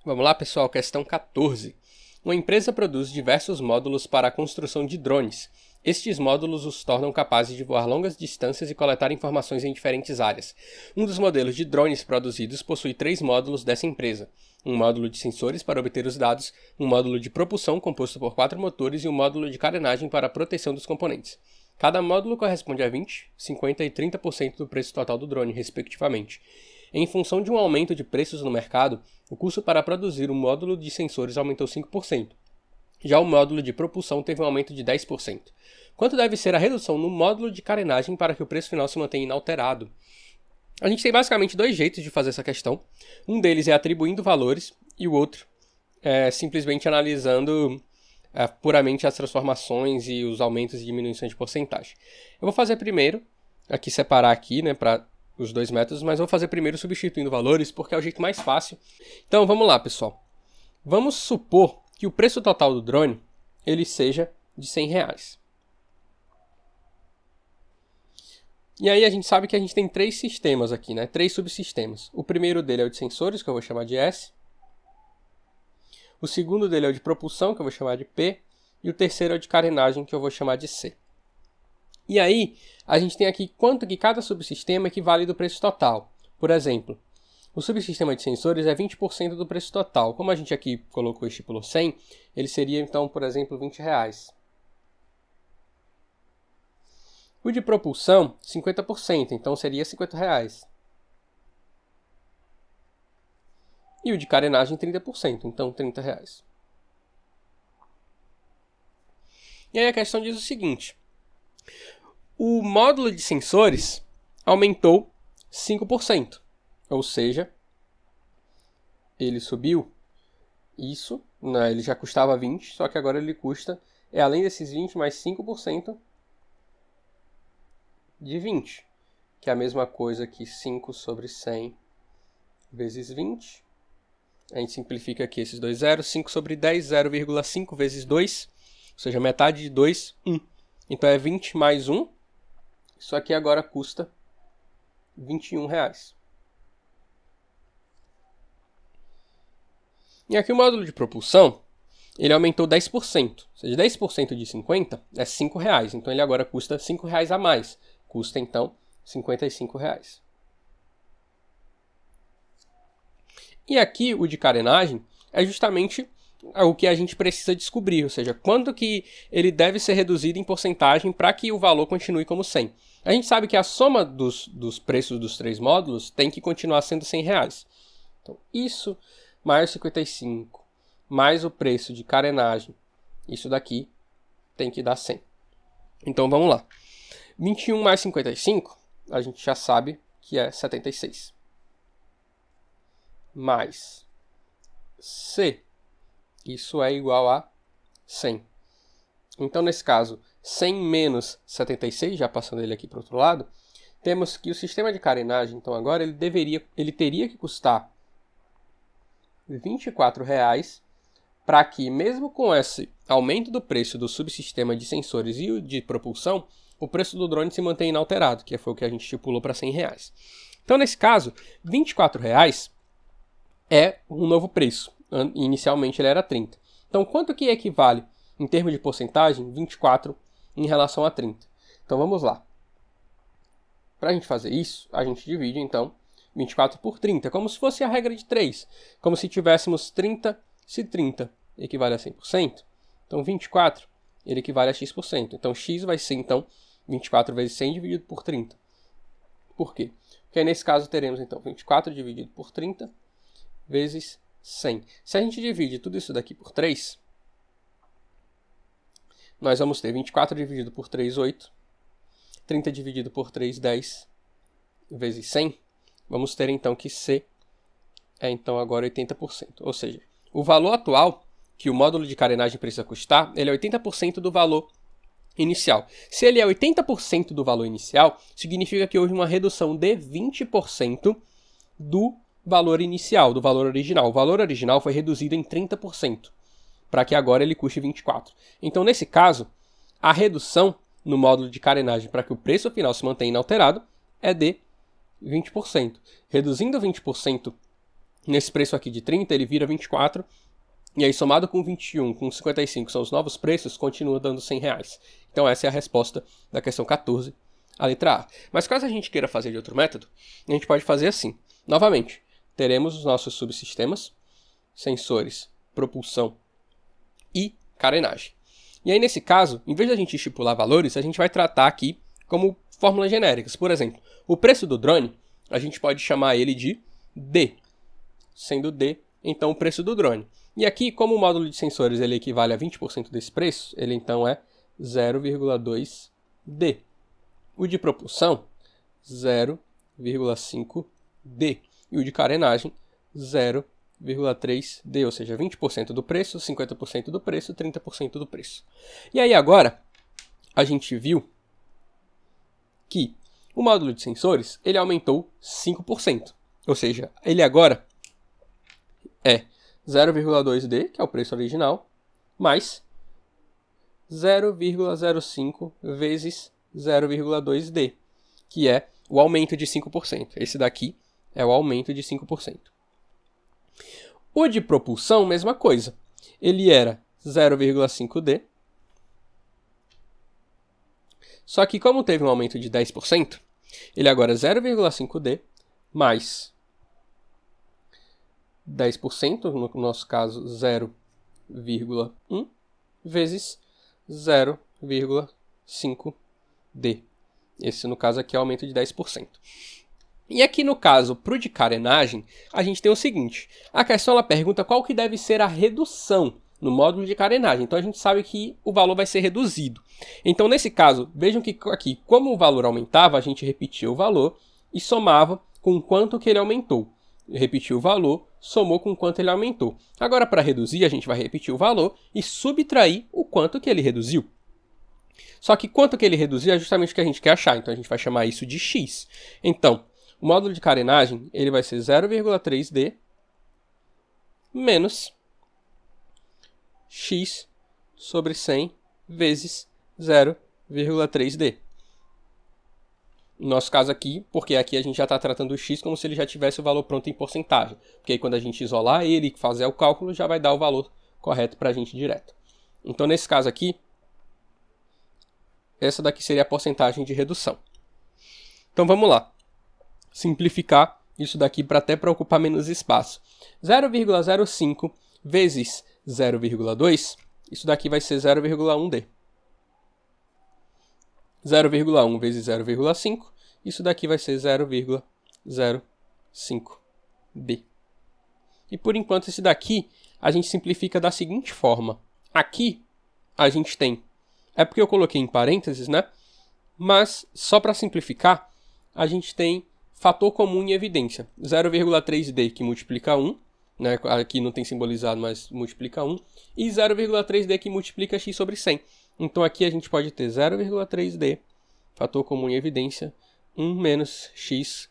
Vamos lá, pessoal, questão 14. Uma empresa produz diversos módulos para a construção de drones. Estes módulos os tornam capazes de voar longas distâncias e coletar informações em diferentes áreas. Um dos modelos de drones produzidos possui 3 módulos dessa empresa. Um módulo de sensores para obter os dados, um módulo de propulsão composto por 4 motores e um módulo de carenagem para a proteção dos componentes. Cada módulo corresponde a 20%, 50% e 30% do preço total do drone, respectivamente. Em função de um aumento de preços no mercado, o custo para produzir um módulo de sensores aumentou 5%. Já o módulo de propulsão teve um aumento de 10%. Quanto deve ser a redução no módulo de carenagem para que o preço final se mantenha inalterado? A gente tem basicamente 2 jeitos de fazer essa questão. Um deles é atribuindo valores e o outro é simplesmente analisando puramente as transformações e os aumentos e diminuições de porcentagem. Eu vou fazer primeiro, separar aqui, para os 2 métodos, mas vou fazer primeiro substituindo valores porque é o jeito mais fácil. Então vamos lá, pessoal. Vamos supor que o preço total do drone ele seja de R$100. E aí a gente sabe que a gente tem 3 sistemas aqui, 3 subsistemas. O primeiro dele é o de sensores, que eu vou chamar de S. O segundo dele é o de propulsão, que eu vou chamar de P. E o terceiro é o de carenagem, que eu vou chamar de C. E aí, a gente tem aqui quanto que cada subsistema equivale do preço total. Por exemplo, o subsistema de sensores é 20% do preço total. Como a gente aqui colocou e estipulou 100, ele seria então, por exemplo, R$20. O de propulsão, 50%, então seria R$50. E o de carenagem, 30%, então R$30. E aí a questão diz o seguinte: o módulo de sensores aumentou 5%, ou seja, ele subiu isso, ele já custava 20, só que agora ele custa, além desses 20, mais 5% de 20, que é a mesma coisa que 5 sobre 100 vezes 20. A gente simplifica aqui esses 2 zeros. 5 sobre 10, 0,5 vezes 2, ou seja, metade de 2, 1. Então é 20 mais 1. Isso aqui agora custa R$21. E aqui o módulo de propulsão, ele aumentou 10%. Ou seja, 10% de 50 é R$5. Então ele agora custa R$5 a mais. Custa então R$55. E aqui o de carenagem é justamente o que a gente precisa descobrir, ou seja, quanto que ele deve ser reduzido em porcentagem para que o valor continue como 100. A gente sabe que a soma dos preços dos 3 módulos tem que continuar sendo R$100. Então, isso mais 55, mais o preço de carenagem, isso daqui tem que dar 100. Então, vamos lá. 21 mais 55, a gente já sabe que é 76. Mais C, isso é igual a 100. Então, nesse caso, 100 menos 76, já passando ele aqui para o outro lado, temos que o sistema de carenagem, então agora, ele teria que custar R$24 para que, mesmo com esse aumento do preço do subsistema de sensores e o de propulsão, o preço do drone se mantém inalterado, que foi o que a gente estipulou para R$100. Então, nesse caso, R$24 é um novo preço. Inicialmente ele era 30. Então, quanto que equivale, em termos de porcentagem, 24 em relação a 30? Então, vamos lá. Para a gente fazer isso, a gente divide, então, 24 por 30, como se fosse a regra de 3. Como se tivéssemos 30, se 30 equivale a 100%, então 24 ele equivale a x%. Então, x vai ser, então, 24 vezes 100 dividido por 30. Por quê? Porque aí, nesse caso, teremos, então, 24 dividido por 30 vezes 100. Se a gente divide tudo isso daqui por 3, nós vamos ter 24 dividido por 3, 8. 30 dividido por 3, 10. Vezes 100. Vamos ter, então, que C é, então, agora 80%. Ou seja, o valor atual que o módulo de carenagem precisa custar, ele é 80% do valor inicial. Se ele é 80% do valor inicial, significa que houve uma redução de 20% do valor inicial, do valor original. O valor original foi reduzido em 30%, para que agora ele custe 24. Então, nesse caso, a redução no módulo de carenagem para que o preço final se mantenha inalterado é de 20%. Reduzindo 20% Nesse preço aqui de 30, ele vira 24. E aí, somado com 21, com 55, são os novos preços, continua dando R$100. Então, essa é a resposta da questão 14, a letra A. Mas caso a gente queira fazer de outro método, a gente pode fazer assim. Novamente, teremos os nossos subsistemas, sensores, propulsão e carenagem. E aí, nesse caso, em vez de a gente estipular valores, a gente vai tratar aqui como fórmulas genéricas. Por exemplo, o preço do drone, a gente pode chamar ele de D. Sendo D, então, o preço do drone. E aqui, como o módulo de sensores ele equivale a 20% desse preço, ele então é 0,2D. O de propulsão, 0,5D. E o de carenagem, 0,3D, ou seja, 20% do preço, 50% do preço, 30% do preço. E aí agora, a gente viu que o módulo de sensores ele aumentou 5%. Ou seja, ele agora é 0,2D, que é o preço original, mais 0,05 vezes 0,2D, que é o aumento de 5%. Esse daqui é o aumento de 5%. O de propulsão, mesma coisa. Ele era 0,5D, só que como teve um aumento de 10%, ele agora é 0,5D mais 10%, no nosso caso 0,1, vezes 0,5D. Esse, no caso aqui, é o aumento de 10%. E aqui, no caso, para o de carenagem, a gente tem o seguinte. A questão ela pergunta qual que deve ser a redução no módulo de carenagem. Então, a gente sabe que o valor vai ser reduzido. Então, nesse caso, vejam que aqui, como o valor aumentava, a gente repetia o valor e somava com quanto que ele aumentou. Repetiu o valor, somou com quanto ele aumentou. Agora, para reduzir, a gente vai repetir o valor e subtrair o quanto que ele reduziu. Só que quanto que ele reduziu é justamente o que a gente quer achar, então a gente vai chamar isso de x. Então, o módulo de carenagem ele vai ser 0,3D menos x sobre 100 vezes 0,3D. No nosso caso aqui, porque aqui a gente já está tratando o x como se ele já tivesse o valor pronto em porcentagem. Porque aí quando a gente isolar ele e fazer o cálculo, já vai dar o valor correto para a gente direto. Então, nesse caso aqui, essa daqui seria a porcentagem de redução. Então, vamos lá. Simplificar isso daqui para até ocupar menos espaço. 0,05 vezes 0,2, isso daqui vai ser 0,1D. 0,1 vezes 0,5, isso daqui vai ser 0,05D. E por enquanto esse daqui a gente simplifica da seguinte forma. Aqui a gente tem, é porque eu coloquei em parênteses, né? Mas só para simplificar, a gente tem fator comum em evidência. 0,3D que multiplica 1, né? Aqui não tem simbolizado, mas multiplica 1. E 0,3D que multiplica x sobre 100. Então aqui a gente pode ter 0,3D, fator comum em evidência, 1 menos x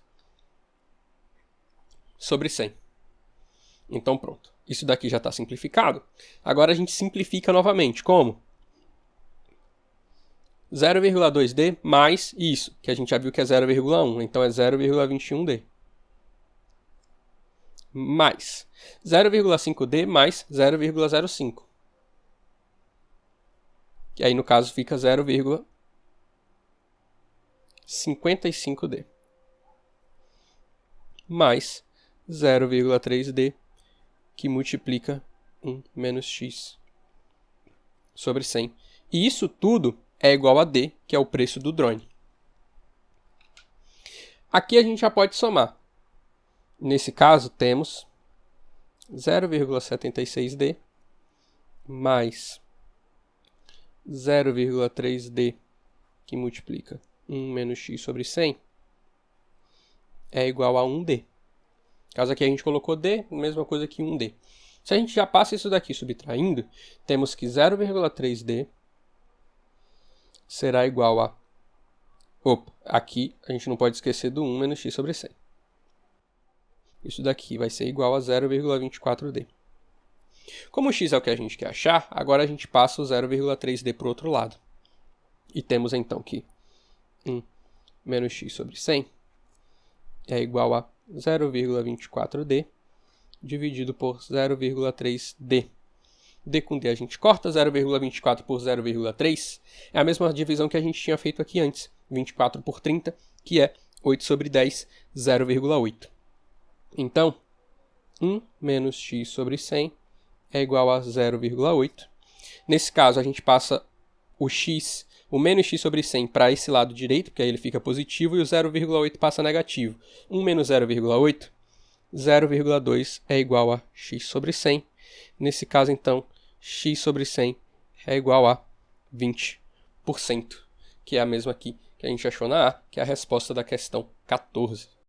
sobre 100. Então pronto. Isso daqui já está simplificado. Agora a gente simplifica novamente. Como? 0,2D mais isso, que a gente já viu que é 0,1. Então é 0,21D. Mais 0,5D mais 0,05. E aí, no caso, fica 0,55D. Mais 0,3D, que multiplica 1 menos x sobre 100. E isso tudo é igual a D, que é o preço do drone. Aqui a gente já pode somar. Nesse caso, temos 0,76D mais 0,3D, que multiplica 1 menos x sobre 100, é igual a 1D. No caso aqui a gente colocou D, mesma coisa que 1D. Se a gente já passa isso daqui subtraindo, temos que 0,3D será igual a... aqui a gente não pode esquecer do 1 menos x sobre 100. Isso daqui vai ser igual a 0,24D. Como o x é o que a gente quer achar, agora a gente passa o 0,3D para o outro lado. E temos então que 1 menos x sobre 100 é igual a 0,24D dividido por 0,3D. D com D a gente corta, 0,24 por 0,3 é a mesma divisão que a gente tinha feito aqui antes, 24 por 30, que é 8 sobre 10, 0,8. Então, 1 menos x sobre 100 é igual a 0,8. Nesse caso, a gente passa o menos x sobre 100 para esse lado direito, porque aí ele fica positivo, e o 0,8 passa negativo. 1 menos 0,8, 0,2 é igual a x sobre 100. Nesse caso, então, x sobre 100 é igual a 20%, que é a mesma aqui que a gente achou na A, que é a resposta da questão 14.